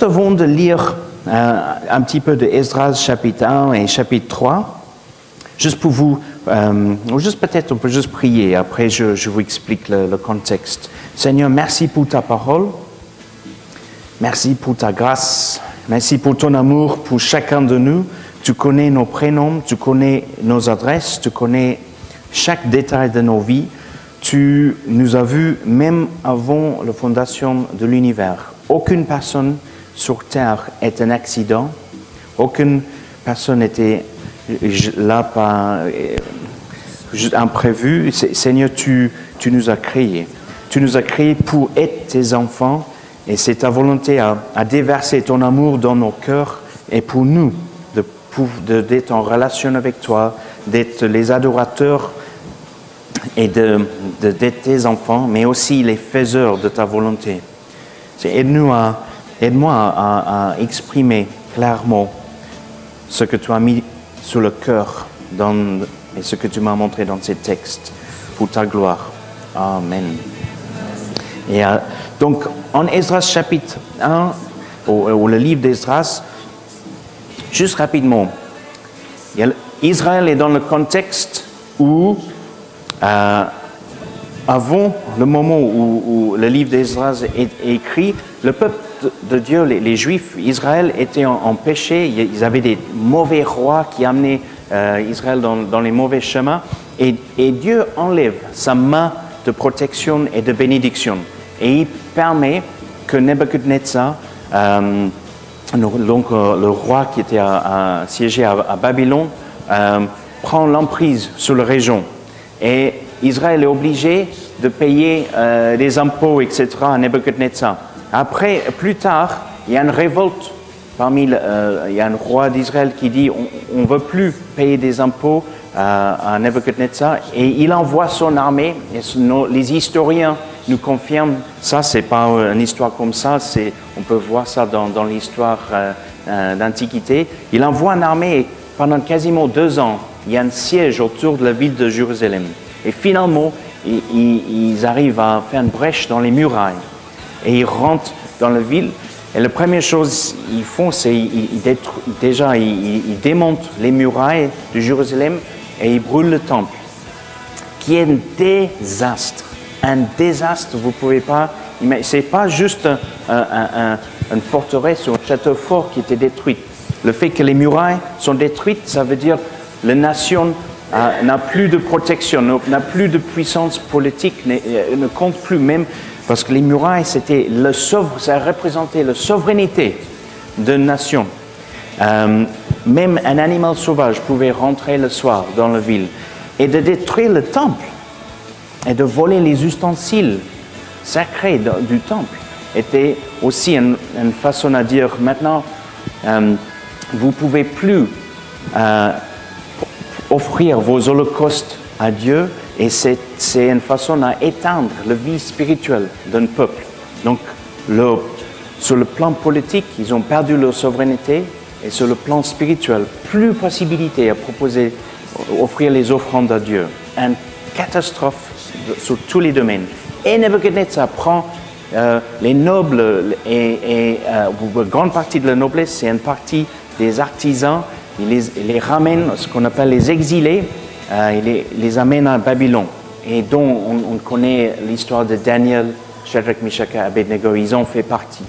Nous avons de lire un petit peu de Esdras chapitre 1 et chapitre 3, juste pour vous, juste peut-être on peut juste prier, après je vous explique le contexte. Seigneur, merci pour ta parole, merci pour ta grâce, merci pour ton amour pour chacun de nous. Tu connais nos prénoms, tu connais nos adresses, tu connais chaque détail de nos vies. Tu nous as vus même avant la fondation de l'univers. Aucune personne sur Terre est un accident. Aucune personne n'était là par imprévu. Seigneur, tu nous as créés. Tu nous as créés pour être tes enfants. Et c'est ta volonté à déverser ton amour dans nos cœurs et pour nous, d'être en relation avec toi, d'être les adorateurs et d'être tes enfants, mais aussi les faiseurs de ta volonté. Aide-moi à exprimer clairement ce que tu as mis sur le cœur et ce que tu m'as montré dans ces textes pour ta gloire. Amen. Et donc, en Esdras chapitre 1, ou le livre d'Esdras, juste rapidement, Israël est dans le contexte où, avant le moment où le livre d'Esdras est écrit, le peuple de Dieu, les Juifs, Israël était en péché. Ils avaient des mauvais rois qui amenaient Israël dans les mauvais chemins. Et Dieu enlève sa main de protection et de bénédiction. Et il permet que Nebuchadnezzar, donc le roi qui était siégé à Babylone, prend l'emprise sur la région. Et Israël est obligé de payer des impôts, etc. à Nebuchadnezzar. Après, plus tard, il y a une révolte il y a un roi d'Israël qui dit on ne veut plus payer des impôts à Nebuchadnezzar, et il envoie son armée. Et les historiens nous confirment ça, c'est pas une histoire comme ça, on peut voir ça dans l'histoire d'Antiquité. Il envoie une armée et pendant quasiment 2 ans, il y a un siège autour de la ville de Jérusalem. Et finalement, ils arrivent à faire une brèche dans les murailles. Et ils rentrent dans la ville. Et la première chose qu'ils font, c'est ils démontent les murailles de Jérusalem et ils brûlent le temple, qui est un désastre. Un désastre, vous ne pouvez pas imaginer. Ce n'est pas juste une forteresse ou un château fort qui était détruit. Le fait que les murailles sont détruites, ça veut dire que la nation n'a plus de protection, n'a plus de puissance politique, ne compte plus même, parce que les murailles, ça représentait la souveraineté d'une nation. Même un animal sauvage pouvait rentrer le soir dans la ville. Et de détruire le temple et de voler les ustensiles sacrés du temple était aussi une façon à dire maintenant, vous ne pouvez plus offrir vos holocaustes à Dieu, et c'est une façon à éteindre la vie spirituelle d'un peuple. Donc, sur le plan politique, ils ont perdu leur souveraineté, et sur le plan spirituel, plus possibilité à offrir les offrandes à Dieu. Une catastrophe sur tous les domaines. Et Nebuchadnezzar prend les nobles et une grande partie de la noblesse, c'est une partie des artisans. Il les ramène, ce qu'on appelle les exilés, il les amène à Babylone. Et dont on connaît l'histoire de Daniel, Shadrach, Meshach et Abednego, ils en font partie.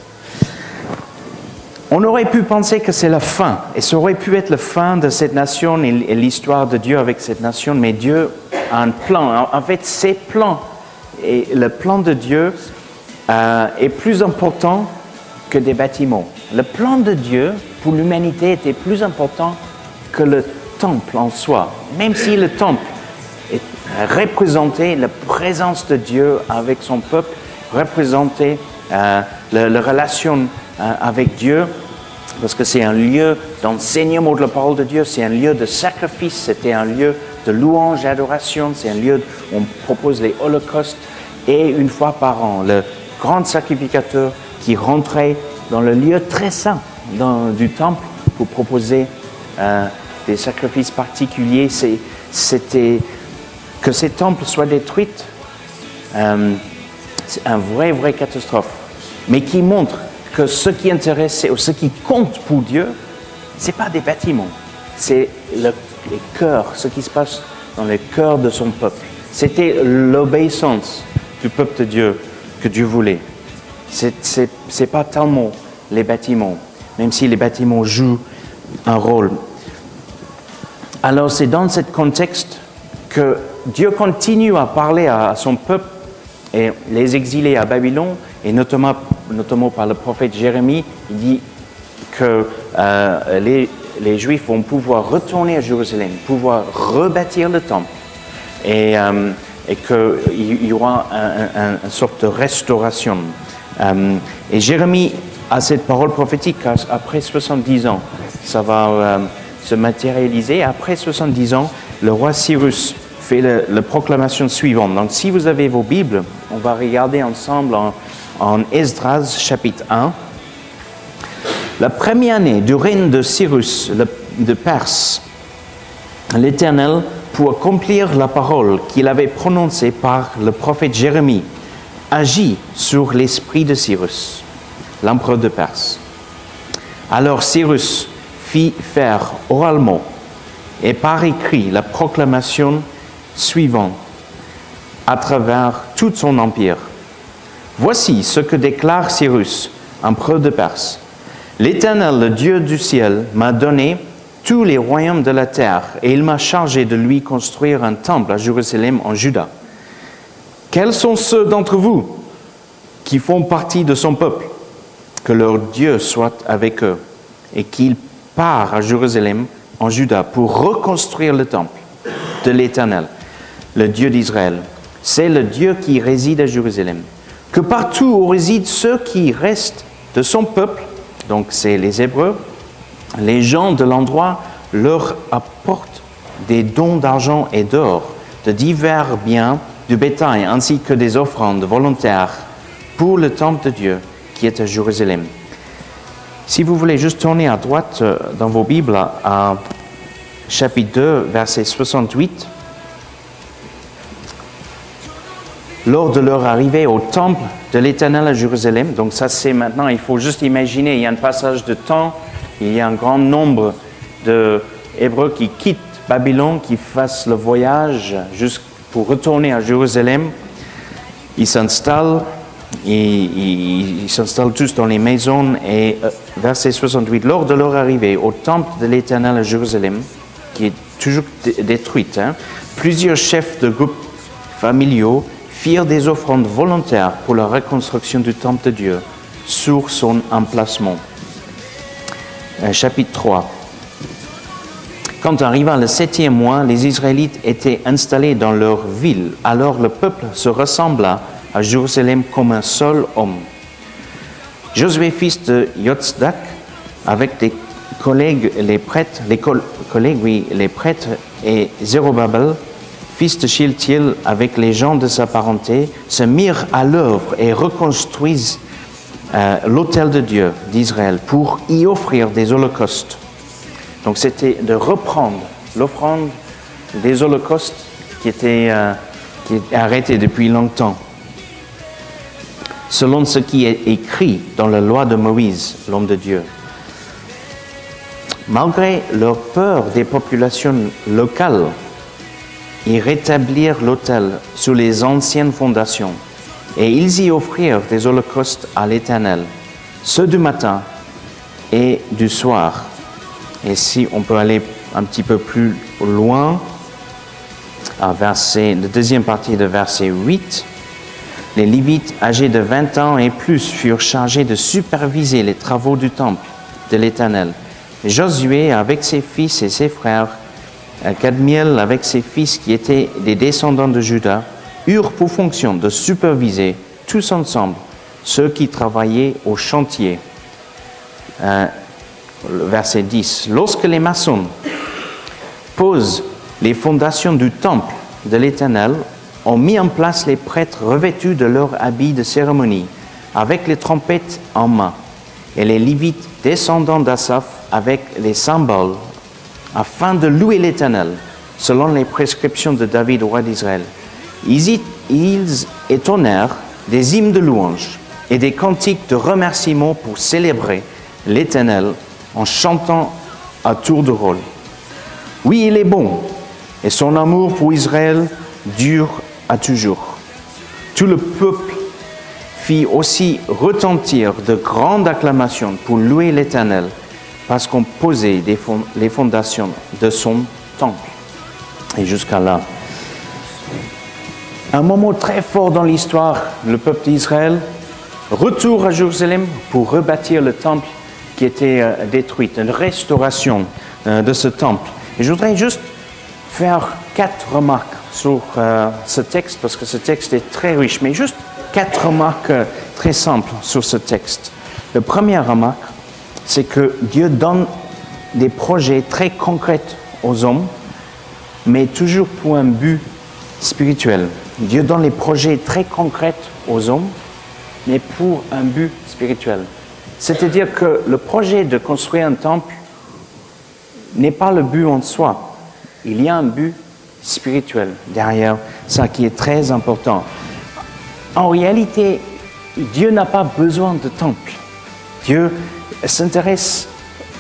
On aurait pu penser que c'est la fin, et ça aurait pu être la fin de cette nation et l'histoire de Dieu avec cette nation, mais Dieu a un plan. En fait, ses plans, et le plan de Dieu est plus important que des bâtiments. Le plan de Dieu pour l'humanité était plus important que le temple en soi. Même si le temple représentait la présence de Dieu avec son peuple, représentait la relation avec Dieu, parce que c'est un lieu d'enseignement de la parole de Dieu, c'est un lieu de sacrifice, c'était un lieu de louange et d'adoration, c'est un lieu où on propose les holocaustes, et une fois par an, le grand sacrificateur qui rentrait dans le lieu très saint du temple pour proposer des sacrifices particuliers. C'était que ces temples soient détruits, c'est une vraie catastrophe, mais qui montre que ce qui intéressait ou ce qui compte pour Dieu, ce n'est pas des bâtiments, c'est les cœurs, ce qui se passe dans les cœurs de son peuple. C'était l'obéissance du peuple de Dieu que Dieu voulait. C'est pas tellement les bâtiments, même si les bâtiments jouent un rôle. Alors c'est dans ce contexte que Dieu continue à parler à son peuple et les exilés à Babylone, et notamment par le prophète Jérémie. Il dit que les Juifs vont pouvoir retourner à Jérusalem, pouvoir rebâtir le temple, et qu'il y aura une sorte de restauration. Et Jérémie a cette parole prophétique après 70 ans. Ça va se matérialiser. Après 70 ans, le roi Cyrus fait la proclamation suivante. Donc, si vous avez vos Bibles, on va regarder ensemble en Esdras, chapitre 1. La première année du règne de Cyrus, de Perse, l'Éternel, pour accomplir la parole qu'il avait prononcée par le prophète Jérémie, agit sur l'esprit de Cyrus, l'empereur de Perse. Alors Cyrus fit faire oralement et par écrit la proclamation suivante à travers tout son empire. Voici ce que déclare Cyrus, empereur de Perse. L'Éternel, le Dieu du ciel, m'a donné tous les royaumes de la terre et il m'a chargé de lui construire un temple à Jérusalem en Juda. Quels sont ceux d'entre vous qui font partie de son peuple? Que leur Dieu soit avec eux et qu'il part à Jérusalem en Juda pour reconstruire le temple de l'Éternel, le Dieu d'Israël. C'est le Dieu qui réside à Jérusalem. Que partout où résident ceux qui restent de son peuple, donc c'est les Hébreux, les gens de l'endroit leur apportent des dons d'argent et d'or, de divers biens, du bétail, ainsi que des offrandes volontaires pour le temple de Dieu qui est à Jérusalem. Si vous voulez juste tourner à droite dans vos Bibles à chapitre 2, verset 68. Lors de leur arrivée au temple de l'Éternel à Jérusalem, donc ça c'est maintenant, il faut juste imaginer, il y a un passage de temps, il y a un grand nombre d'Hébreux qui quittent Babylone, qui fassent le voyage juste pour retourner à Jérusalem. Ils s'installent tous dans les maisons et verset 68, lors de leur arrivée au temple de l'Éternel à Jérusalem, qui est toujours détruite, plusieurs chefs de groupes familiaux firent des offrandes volontaires pour la reconstruction du temple de Dieu sur son emplacement. Chapitre 3. Quand arriva le 7e mois, les Israélites étaient installés dans leur ville. Alors le peuple se rassembla à Jérusalem comme un seul homme. Josué, fils de Yotzdak, avec des collègues les prêtres, les prêtres, et Zérubabel, fils de Shealtiel, avec les gens de sa parenté, se mirent à l'œuvre et reconstruisent l'autel de Dieu d'Israël pour y offrir des holocaustes. Donc c'était de reprendre l'offrande des holocaustes qui était arrêtée depuis longtemps, selon ce qui est écrit dans la loi de Moïse, l'homme de Dieu. Malgré leur peur des populations locales, ils rétablirent l'autel sur les anciennes fondations et ils y offrirent des holocaustes à l'Éternel, ceux du matin et du soir. Et si on peut aller un petit peu plus loin, à la deuxième partie de verset 8, les Lévites âgés de 20 ans et plus furent chargés de superviser les travaux du temple de l'Éternel. Josué avec ses fils et ses frères, Kadmiel avec ses fils qui étaient des descendants de Juda, eurent pour fonction de superviser tous ensemble ceux qui travaillaient au chantier. Verset 10. Lorsque les maçons posent les fondations du temple de l'Éternel, ont mis en place les prêtres revêtus de leurs habits de cérémonie, avec les trompettes en main, et les Lévites descendants d'Asaph avec les cymbales, afin de louer l'Éternel, selon les prescriptions de David, roi d'Israël. Ils étonnèrent des hymnes de louange et des cantiques de remerciement pour célébrer l'Éternel en chantant à tour de rôle. Oui, il est bon, et son amour pour Israël dure à toujours. Tout le peuple fit aussi retentir de grandes acclamations pour louer l'Éternel, parce qu'on posait les fondations de son temple. Et jusqu'à là. Un moment très fort dans l'histoire, le peuple d'Israël, retour à Jérusalem pour rebâtir le temple qui était détruit, une restauration de ce temple. Et je voudrais juste faire 4 remarques sur ce texte, parce que ce texte est très riche, mais juste 4 remarques très simples sur ce texte. La première remarque, c'est que Dieu donne des projets très concrets aux hommes, mais toujours pour un but spirituel. Dieu donne les projets très concrets aux hommes, mais pour un but spirituel. C'est-à-dire que le projet de construire un temple n'est pas le but en soi. Il y a un but spirituel derrière ça qui est très important. En réalité, Dieu n'a pas besoin de temple. Dieu ne s'intéresse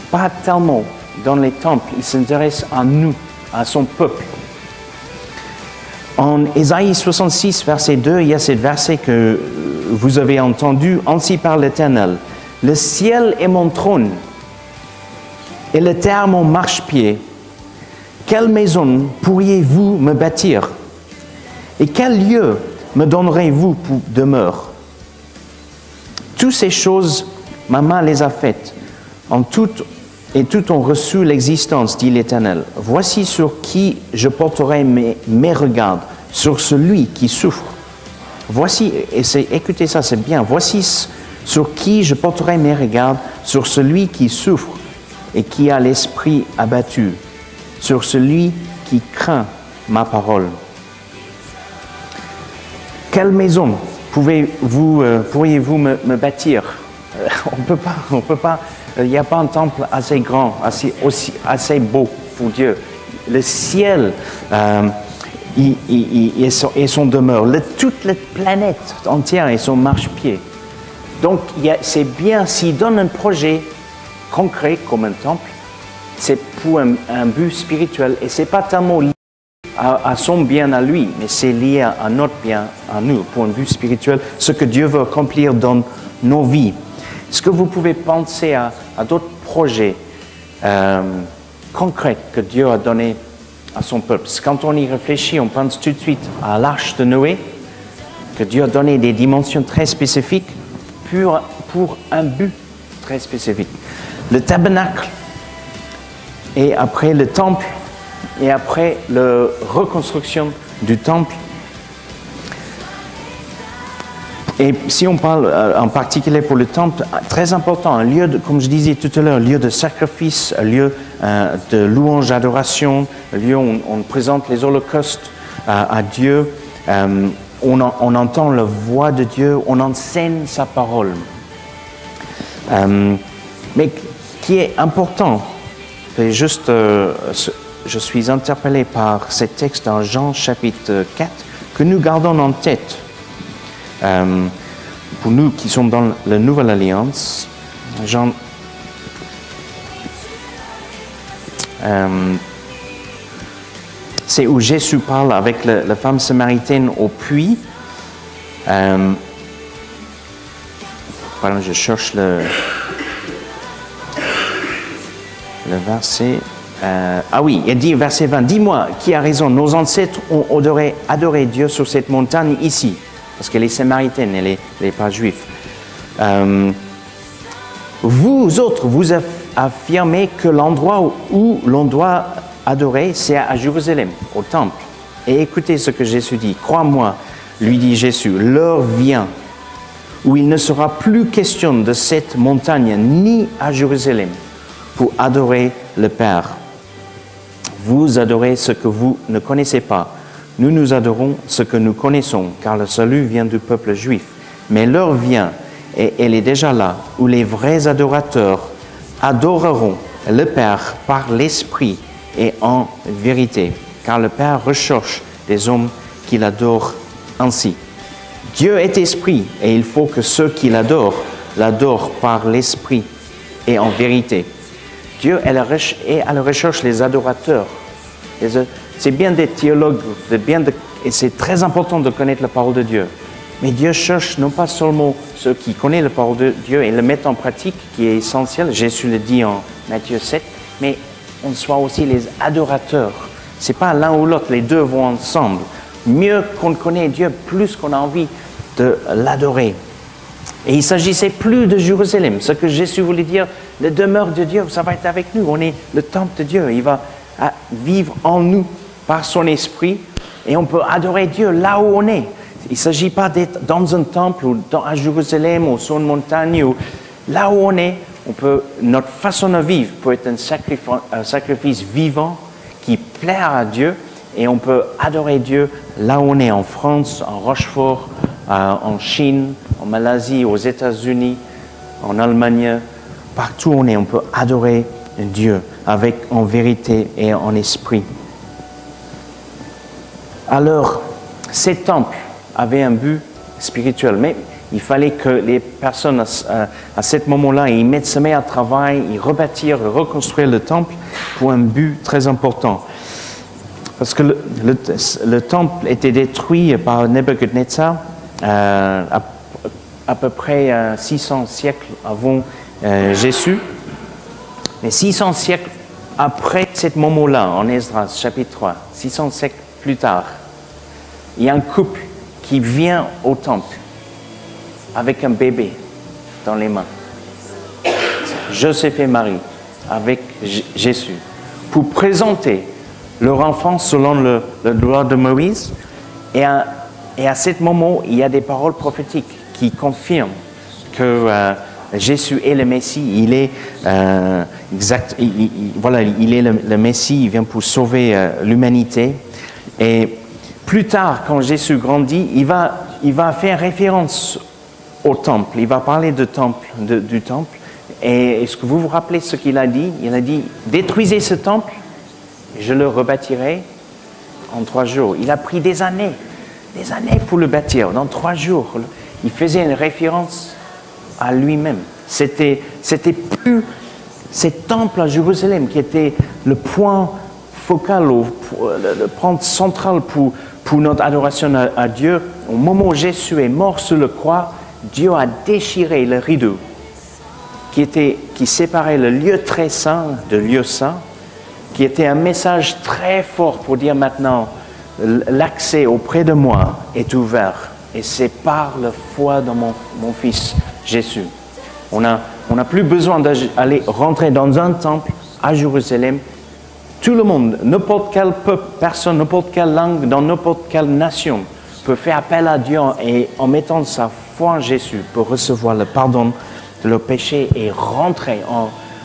pas tellement dans les temples, il s'intéresse à nous, à son peuple. En Ésaïe 66, verset 2, il y a ce verset que vous avez entendu. « Ainsi parle l'Éternel, le ciel est mon trône, et la terre mon marchepied. Quelle maison pourriez-vous me bâtir? Et quel lieu me donnerez-vous pour demeure? Toutes ces choses, ma main les a faites, et tout ont reçu l'existence, dit l'Éternel. Voici sur qui je porterai mes regards, sur celui qui souffre. Voici, écoutez ça, c'est bien. Voici sur qui je porterai mes regards, sur celui qui souffre et qui a l'esprit abattu, sur celui qui craint ma parole. Quelle maison pourriez-vous me bâtir? On peut pas. Il n'y a pas un temple assez grand, assez beau pour Dieu. Le ciel est son demeure. Toute la planète entière est son marchepied. Donc, c'est bien s'il donne un projet concret comme un temple, c'est pour un but spirituel. Et ce n'est pas tellement lié à son bien à lui, mais c'est lié à notre bien à nous, pour un but spirituel, ce que Dieu veut accomplir dans nos vies. Est-ce que vous pouvez penser à d'autres projets concrets que Dieu a donnés à son peuple? Quand on y réfléchit, on pense tout de suite à l'arche de Noé, que Dieu a donné des dimensions très spécifiques pour un but très spécifique. Le tabernacle, et après le temple, et après la reconstruction du temple. Et si on parle en particulier pour le temple, très important, un lieu, comme je disais tout à l'heure, un lieu de sacrifice, un lieu de louange, d'adoration, un lieu où on présente les holocaustes à Dieu, on entend la voix de Dieu, on enseigne sa parole. Mais qui est important, et juste, je suis interpellé par ce texte dans Jean chapitre 4, que nous gardons en tête. Pour nous qui sommes dans la Nouvelle Alliance, Jean, c'est où Jésus parle avec la femme samaritaine au puits. Voilà, je cherche le verset. Ah oui, il dit verset 20, « Dis-moi, qui a raison, nos ancêtres ont adoré Dieu sur cette montagne ici ?» Parce qu'elle est samaritaine, elle n'est pas juive. Vous autres, vous affirmez que l'endroit où l'on doit adorer, c'est à Jérusalem, au temple. Et écoutez ce que Jésus dit. « Crois-moi, lui dit Jésus, l'heure vient où il ne sera plus question de cette montagne ni à Jérusalem pour adorer le Père. Vous adorez ce que vous ne connaissez pas. Nous adorons ce que nous connaissons, car le salut vient du peuple juif. Mais l'heure vient, et elle est déjà là, où les vrais adorateurs adoreront le Père par l'Esprit et en vérité, car le Père recherche des hommes qui l'adorent ainsi. » Dieu est esprit et il faut que ceux qui l'adorent par l'esprit et en vérité. Dieu est à la recherche des adorateurs. C'est bien des théologues, et c'est très important de connaître la parole de Dieu. Mais Dieu cherche non pas seulement ceux qui connaissent la parole de Dieu et le mettent en pratique, qui est essentiel, Jésus le dit en Matthieu 7, mais on soit aussi les adorateurs. Ce n'est pas l'un ou l'autre, les deux vont ensemble. Mieux qu'on connaît Dieu, plus qu'on a envie de l'adorer. Et il ne s'agissait plus de Jérusalem. Ce que Jésus voulait dire, la demeure de Dieu, ça va être avec nous. On est le temple de Dieu. Il va vivre en nous par son esprit et on peut adorer Dieu là où on est. Il ne s'agit pas d'être dans un temple ou à Jérusalem ou sur une montagne. Ou là où on est, notre façon de vivre peut être un sacrifice vivant qui plaît à Dieu et on peut adorer Dieu là où on est, en France, en Rochefort, en Chine, en Malaisie, aux États-Unis, en Allemagne, partout où on est, on peut adorer Dieu en vérité et en esprit. Alors, ces temples avaient un but spirituel, mais il fallait que les personnes à ce moment-là, ils se mettent à travail, ils rebâtir, reconstruire le temple pour un but très important. Parce que le temple était détruit par Nebuchadnezzar à peu près 600 siècles avant Jésus. Mais 600 siècles après ce moment-là, en Esdras, chapitre 3, 600 siècles plus tard, il y a un couple qui vient au temple avec un bébé dans les mains. Joseph et Marie, avec Jésus, pour présenter leur enfant selon le droit de Moïse. Et à ce moment, il y a des paroles prophétiques qui confirment que Jésus est le Messie. Il est il est le Messie. Il vient pour sauver l'humanité. Et plus tard, quand Jésus grandit, il va faire référence au temple. Il va parler du temple. Et est-ce que vous vous rappelez ce qu'il a dit? Il a dit, détruisez ce temple, je le rebâtirai en 3 jours. Il a pris des années pour le bâtir. Dans 3 jours, il faisait une référence à lui-même. C'était plus ce temple à Jérusalem qui était le point focal, le point central pour notre adoration à Dieu. Au moment où Jésus est mort sur la croix, Dieu a déchiré le rideau qui séparait le lieu très saint de lieu saint, qui était un message très fort pour dire maintenant, l'accès auprès de moi est ouvert. Et c'est par la foi dans mon Fils Jésus. On n'a plus besoin d'aller rentrer dans un temple à Jérusalem. Tout le monde, n'importe quel peuple, personne, n'importe quelle langue, dans n'importe quelle nation, peut faire appel à Dieu et en mettant sa foi en Jésus pour recevoir le pardon de leurs péchés et rentrer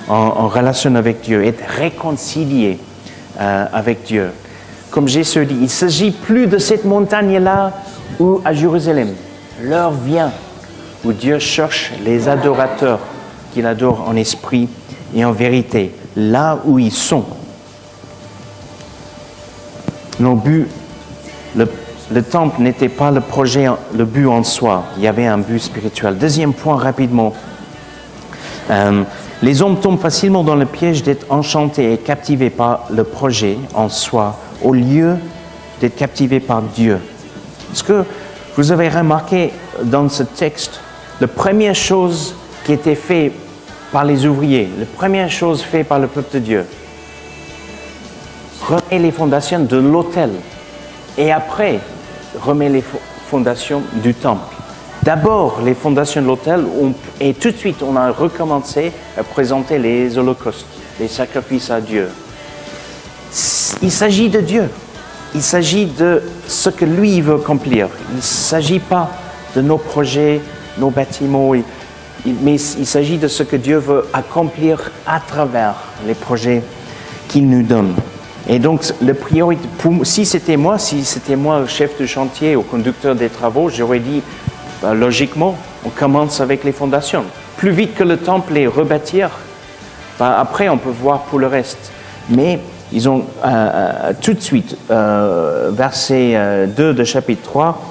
en relation avec Dieu, être réconcilié avec Dieu. Comme Jésus dit, il ne s'agit plus de cette montagne-là ou à Jérusalem. L'heure vient où Dieu cherche les adorateurs qu'il adore en esprit et en vérité, là où ils sont. Le temple n'était pas le but en soi, il y avait un but spirituel. Deuxième point rapidement, les hommes tombent facilement dans le piège d'être enchantés et captivés par le projet en soi, au lieu d'être captivés par Dieu. Est-ce que vous avez remarqué dans ce texte, la première chose qui était faite par les ouvriers, la première chose faite par le peuple de Dieu, remet les fondations de l'autel et après remet les fondations du temple. D'abord les fondations de l'autel et tout de suite on a recommencé à présenter les holocaustes, les sacrifices à Dieu. Il s'agit de Dieu, il s'agit de ce que lui veut accomplir. Il ne s'agit pas de nos projets, nos bâtiments, mais il s'agit de ce que Dieu veut accomplir à travers les projets qu'il nous donne. Et donc, la priorité, si c'était moi le chef de chantier ou conducteur des travaux, j'aurais dit, logiquement, on commence avec les fondations. Plus vite que le temple est rebâtir, après on peut voir pour le reste. Mais ils ont tout de suite, verset 2 de chapitre 3,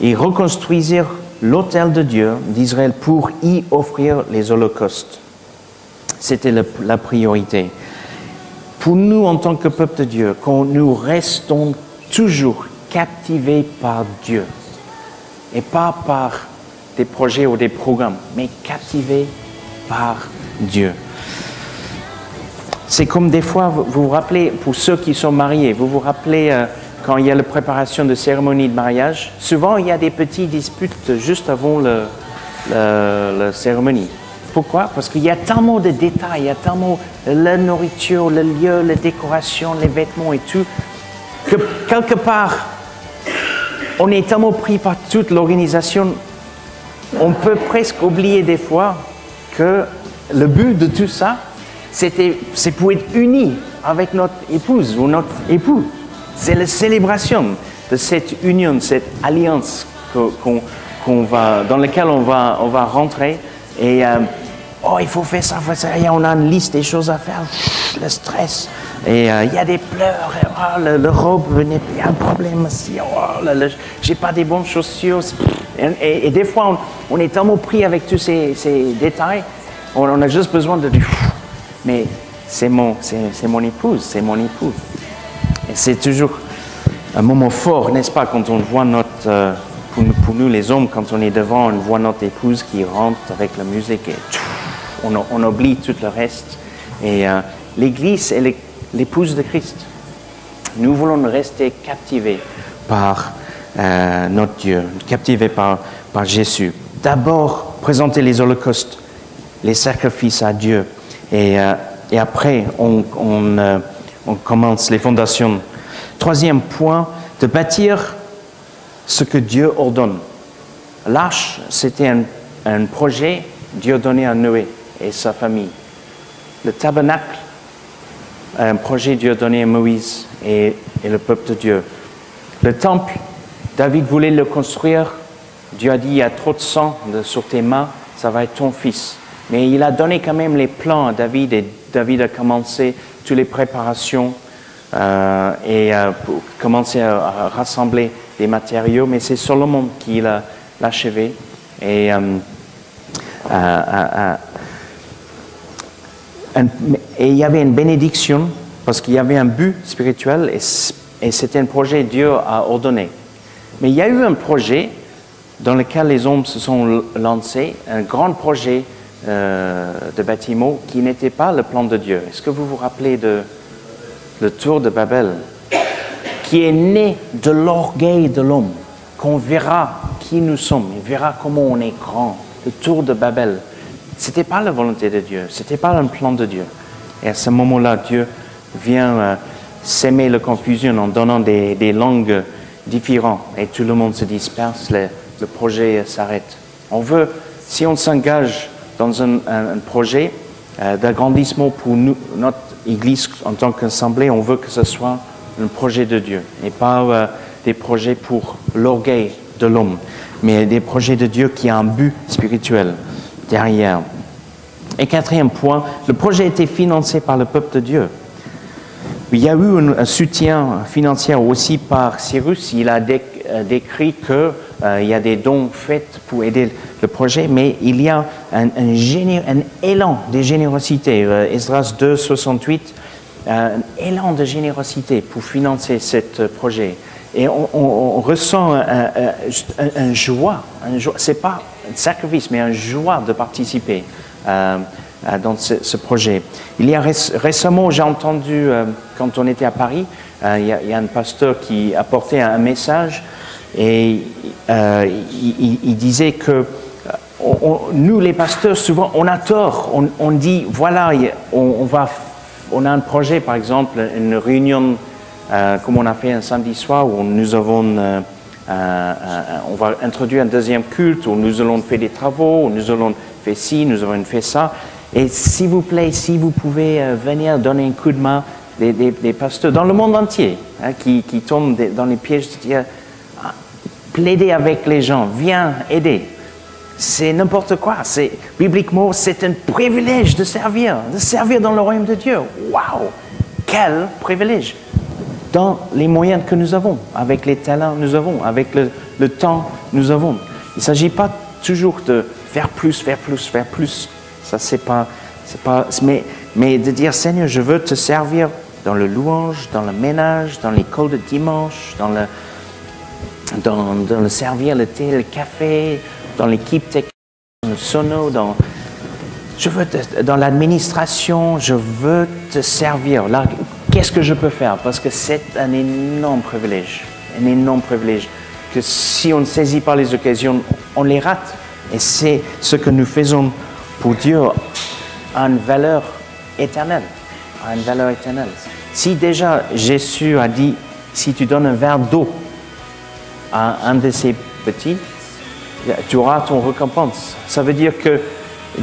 Ils reconstruisirent l'autel de Dieu d'Israël pour y offrir les holocaustes. C'était la priorité. Pour nous, en tant que peuple de Dieu, quand nous restons toujours captivés par Dieu, et pas par des projets ou des programmes, mais captivés par Dieu. C'est comme des fois, vous vous rappelez, pour ceux qui sont mariés, vous vous rappelez quand il y a la préparation de cérémonie de mariage, souvent il y a des petites disputes juste avant la cérémonie. Pourquoi? Parce qu'il y a tellement de détails, il y a tellement la nourriture, le lieu, la décoration, les vêtements et tout, que quelque part, on est tellement pris par toute l'organisation, on peut presque oublier des fois que le but de tout ça, c'est pour être unis avec notre épouse ou notre époux. C'est la célébration de cette union, cette alliance dans laquelle on va rentrer. Et il faut faire ça, et on a une liste des choses à faire, le stress. Et il y a des pleurs, le robe, il y a un problème aussi, j'ai pas des bonnes chaussures. Et des fois, on est tellement pris avec tous ces détails, on a juste besoin de dire, mais c'est mon épouse, c'est mon époux. Et c'est toujours un moment fort, n'est-ce pas, quand on voit pour nous les hommes, quand on est devant, on voit notre épouse qui rentre avec la musique et on oublie tout le reste. Et l'Église est l'épouse de Christ. Nous voulons rester captivés par notre Dieu, captivés par Jésus. D'abord, présenter les holocaustes, les sacrifices à Dieu. Et après, on commence les fondations. Troisième point, de bâtir ce que Dieu ordonne. L'arche, c'était un projet Dieu donnait à Noé et sa famille. Le tabernacle, un projet Dieu donné à Moïse et le peuple de Dieu. Le temple, David voulait le construire. Dieu a dit, il y a trop de sang sur tes mains, ça va être ton fils. Mais il a donné quand même les plans à David et David a commencé toutes les préparations pour commencer à rassembler les matériaux. Mais c'est Salomon qui l'a achevé. Et il y avait une bénédiction parce qu'il y avait un but spirituel et c'était un projet que Dieu a ordonné. Mais il y a eu un projet dans lequel les hommes se sont lancés, un grand projet de bâtiment qui n'était pas le plan de Dieu. Est-ce que vous vous rappelez le tour de Babel, qui est né de l'orgueil de l'homme, qu'on verra qui nous sommes, on verra comment on est grand. Le tour de Babel, ce n'était pas la volonté de Dieu, ce n'était pas un plan de Dieu. Et à ce moment-là, Dieu vient s'aimer la confusion en donnant des langues différentes et tout le monde se disperse, le projet s'arrête. Si on s'engage dans un projet d'agrandissement pour notre Église en tant qu'assemblée, on veut que ce soit un projet de Dieu et pas des projets pour l'orgueil de l'homme, mais des projets de Dieu qui ont un but spirituel derrière. Et quatrième point, le projet a été financé par le peuple de Dieu. Il y a eu un soutien financier aussi par Cyrus. Il a décrit qu'il y a des dons faits pour aider le projet, mais il y a un élan de générosité. Esdras 2, 68, un élan de générosité pour financer ce projet. Et on ressent un joie. Ce n'est pas un sacrifice, mais un joie de participer dans ce projet. Il y a récemment, j'ai entendu, quand on était à Paris, il y a un pasteur qui apportait un message et il disait que nous, les pasteurs, souvent, on a tort. On dit, voilà, on a un projet, par exemple, une réunion, comme on a fait un samedi soir, où nous avons... on va introduire un deuxième culte, où nous allons faire des travaux, où nous allons faire ci, nous allons faire ça. Et s'il vous plaît, si vous pouvez venir donner un coup de main, des pasteurs dans le monde entier qui tombent dans les pièges de dire plaider avec les gens, viens aider. C'est n'importe quoi. Bibliquement, c'est un privilège de servir dans le royaume de Dieu. Waouh! Quel privilège! dans les moyens que nous avons, avec les talents que nous avons, avec le temps que nous avons. Il ne s'agit pas toujours de faire plus, faire plus, faire plus. Ça, mais de dire, Seigneur, je veux te servir dans le louange, dans le ménage, dans l'école de dimanche, dans le servir le thé, le café, dans l'équipe technique, dans le sono, dans l'administration, je veux te servir. Là, qu'est-ce que je peux faire? Parce que c'est un énorme privilège, que si on ne saisit pas les occasions, on les rate. Et c'est ce que nous faisons pour Dieu a une valeur éternelle. Si déjà Jésus a dit, si tu donnes un verre d'eau à un de ses petits, tu auras ton récompense. Ça veut dire que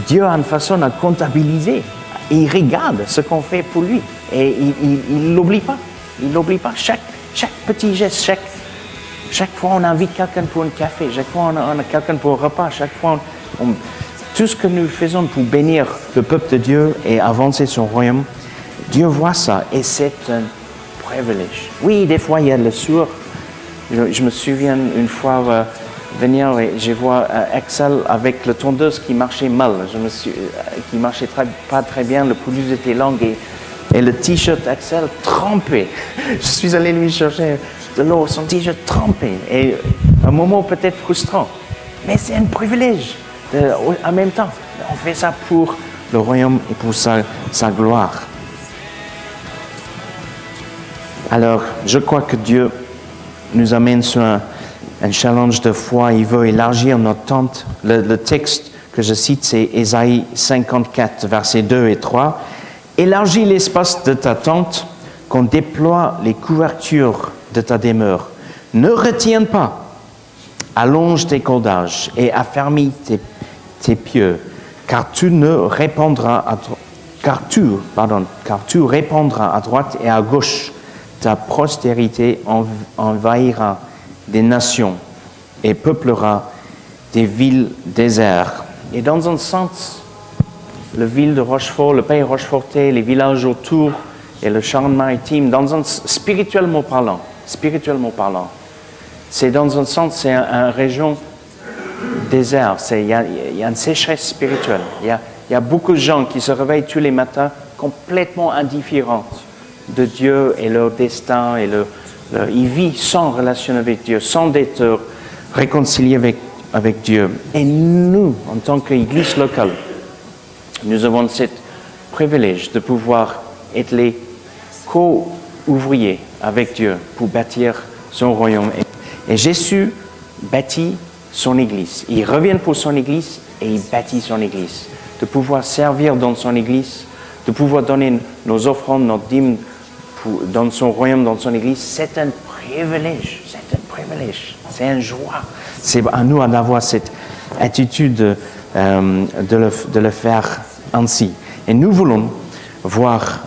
Dieu a une façon de comptabiliser. Il regarde ce qu'on fait pour lui. Et il ne l'oublie pas. Chaque petit geste, chaque fois on invite quelqu'un pour un café, chaque fois on a quelqu'un pour un repas, chaque fois tout ce que nous faisons pour bénir le peuple de Dieu et avancer son royaume, Dieu voit ça et c'est un privilège. Oui, des fois il y a le sourd. Je me souviens une fois venir et je vois Axel avec le tondeuse qui marchait mal, qui marchait pas très bien, le pelouse était longue et le t-shirt Axel trempé. Je suis allé lui chercher de l'eau, son t-shirt trempé. Et un moment peut-être frustrant, mais c'est un privilège. En même temps, on fait ça pour le royaume et pour sa gloire. Alors, je crois que Dieu nous amène sur un challenge de foi. Il veut élargir notre tente. Le texte que je cite, c'est Ésaïe 54, versets 2 et 3. « Élargis l'espace de ta tente, qu'on déploie les couvertures de ta demeure. Ne retiens pas, allonge tes cordages et affermis tes pieux, car tu répandras à droite et à gauche. Ta postérité envahira des nations et peuplera des villes désertes. » Et dans un sens, la ville de Rochefort, le pays Rochefortais, les villages autour et le Charente-Maritime, spirituellement parlant, c'est dans un sens, c'est une région déserte. Il y a une sécheresse spirituelle. Il y a beaucoup de gens qui se réveillent tous les matins complètement indifférents de Dieu et leur destin. Ils vivent sans relation avec Dieu, sans être réconciliés avec Dieu. Et nous, en tant qu'Église locale, nous avons ce privilège de pouvoir être les co-ouvriers avec Dieu pour bâtir son royaume. Et Jésus bâtit son Église. Il revient pour son Église et il bâtit son Église. De pouvoir servir dans son Église, de pouvoir donner nos offrandes, notre dîme dans son royaume, dans son Église, c'est un privilège. C'est une joie. C'est à nous d'avoir cette attitude de le faire ainsi. Et nous voulons voir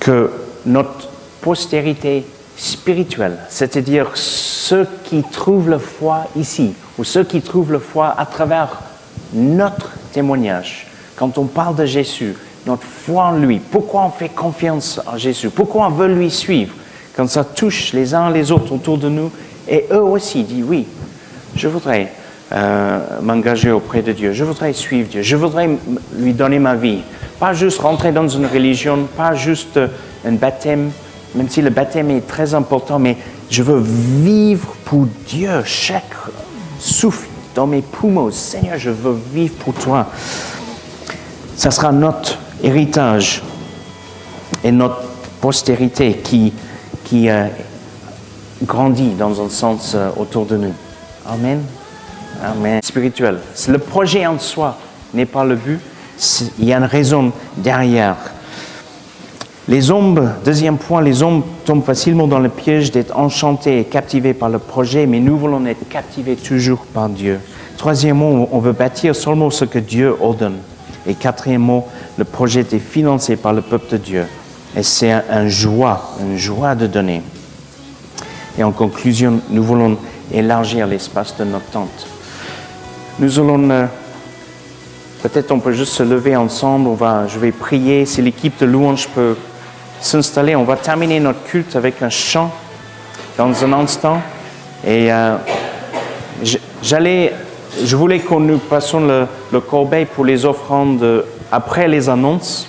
que notre postérité spirituelle, c'est-à-dire ceux qui trouvent la foi ici, ou ceux qui trouvent la foi à travers notre témoignage, quand on parle de Jésus, notre foi en lui, pourquoi on fait confiance en Jésus, pourquoi on veut lui suivre, quand ça touche les uns les autres autour de nous, et eux aussi disent oui, je voudrais m'engager auprès de Dieu, je voudrais suivre Dieu, je voudrais lui donner ma vie, pas juste rentrer dans une religion, pas juste un baptême, même si le baptême est très important, mais je veux vivre pour Dieu, chaque souffle dans mes poumons, Seigneur, je veux vivre pour toi. Ça sera notre héritage et notre postérité qui grandit dans un sens autour de nous. Amen. Amen. Spirituel. Le projet en soi n'est pas le but. Il y a une raison derrière. Les hommes, deuxième point, les hommes tombent facilement dans le piège d'être enchantés et captivés par le projet, mais nous voulons être captivés toujours par Dieu. Troisièmement, on veut bâtir seulement ce que Dieu ordonne. Et quatrièmement, le projet est financé par le peuple de Dieu. Et c'est une joie de donner. Et en conclusion, nous voulons élargir l'espace de notre tente. Nous allons, peut-être on peut juste se lever ensemble, je vais prier. Si l'équipe de louange peut s'installer. On va terminer notre culte avec un chant dans un instant. Et je voulais que nous passions le corbeil pour les offrandes après les annonces.